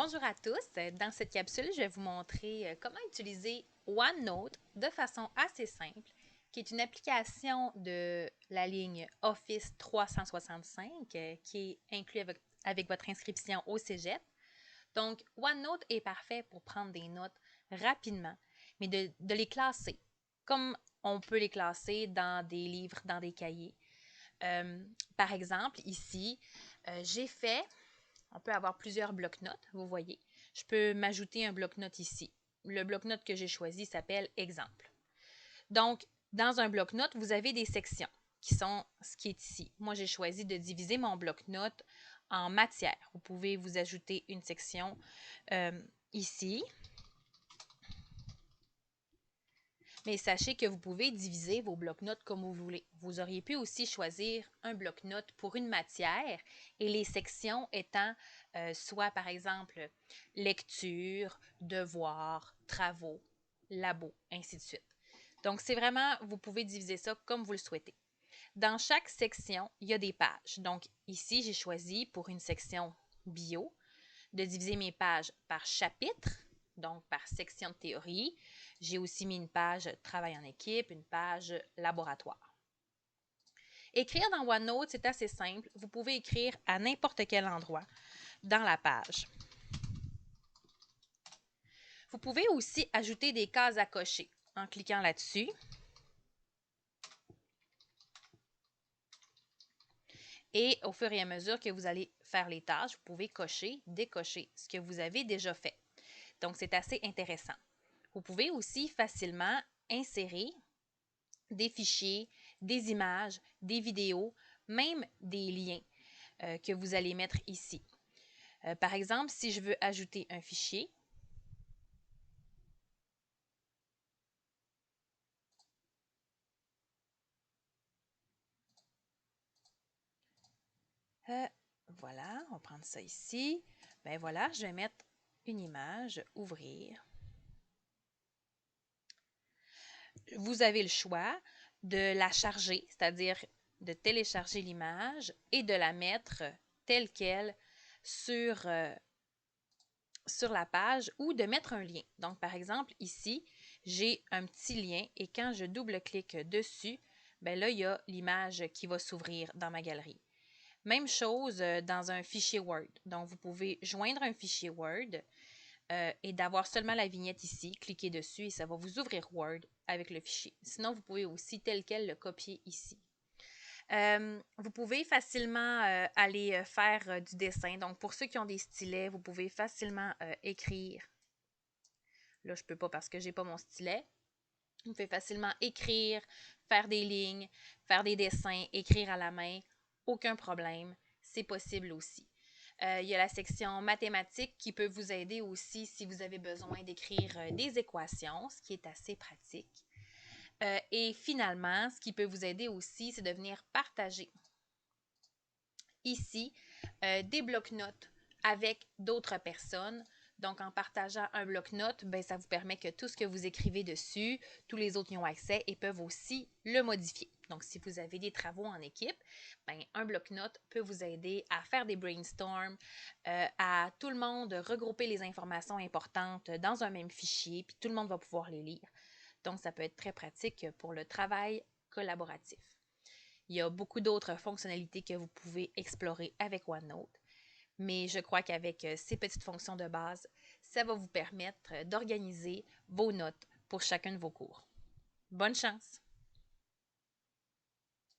Bonjour à tous. Dans cette capsule, je vais vous montrer comment utiliser OneNote de façon assez simple, qui est une application de la ligne Office 365 qui est inclue avec votre inscription au Cégep. Donc, OneNote est parfait pour prendre des notes rapidement, mais de les classer, comme on peut les classer dans des livres, dans des cahiers. Par exemple, ici, j'ai fait on peut avoir plusieurs blocs-notes, vous voyez. Je peux m'ajouter un bloc-notes ici. Le bloc-notes que j'ai choisi s'appelle Exemple. Donc, dans un bloc-notes, vous avez des sections qui sont ce qui est ici. Moi, j'ai choisi de diviser mon bloc-notes en matières. Vous pouvez vous ajouter une section ici. Mais sachez que vous pouvez diviser vos blocs-notes comme vous voulez. Vous auriez pu aussi choisir un bloc-notes pour une matière et les sections étant soit par exemple lecture, devoirs, travaux, labo, ainsi de suite. Donc c'est vraiment, vous pouvez diviser ça comme vous le souhaitez. Dans chaque section, il y a des pages. Donc ici, j'ai choisi pour une section bio de diviser mes pages par chapitre, donc par section de théorie. J'ai aussi mis une page travail en équipe, une page laboratoire. Écrire dans OneNote, c'est assez simple. Vous pouvez écrire à n'importe quel endroit dans la page. Vous pouvez aussi ajouter des cases à cocher en cliquant là-dessus. Et au fur et à mesure que vous allez faire les tâches, vous pouvez cocher, décocher ce que vous avez déjà fait. Donc, c'est assez intéressant. Vous pouvez aussi facilement insérer des fichiers, des images, des vidéos, même des liens que vous allez mettre ici. Par exemple, si je veux ajouter un fichier, voilà, on va prendre ça ici. Ben voilà, je vais mettre une image, ouvrir. Vous avez le choix de la charger, c'est-à-dire de télécharger l'image et de la mettre telle qu'elle sur la page ou de mettre un lien. Donc, par exemple, ici, j'ai un petit lien et quand je double-clique dessus, ben là, il y a l'image qui va s'ouvrir dans ma galerie. Même chose dans un fichier Word. Donc, vous pouvez joindre un fichier Word et d'avoir seulement la vignette ici, cliquez dessus et ça va vous ouvrir Word avec le fichier. Sinon, vous pouvez aussi tel quel le copier ici. Vous pouvez facilement aller faire du dessin. Donc, pour ceux qui ont des stylets, vous pouvez facilement écrire. Là, je ne peux pas parce que je n'ai pas mon stylet. Vous pouvez facilement écrire, faire des lignes, faire des dessins, écrire à la main. Aucun problème. C'est possible aussi. Il y a la section mathématiques qui peut vous aider aussi si vous avez besoin d'écrire des équations, ce qui est assez pratique. Et finalement, ce qui peut vous aider aussi, c'est de venir partager ici des blocs-notes avec d'autres personnes. Donc, en partageant un bloc-notes, ben, ça vous permet que tout ce que vous écrivez dessus, tous les autres y ont accès et peuvent aussi le modifier. Donc, si vous avez des travaux en équipe, ben, un bloc-notes peut vous aider à faire des brainstorms, à tout le monde regrouper les informations importantes dans un même fichier, puis tout le monde va pouvoir les lire. Donc, ça peut être très pratique pour le travail collaboratif. Il y a beaucoup d'autres fonctionnalités que vous pouvez explorer avec OneNote, mais je crois qu'avec ces petites fonctions de base, ça va vous permettre d'organiser vos notes pour chacun de vos cours. Bonne chance!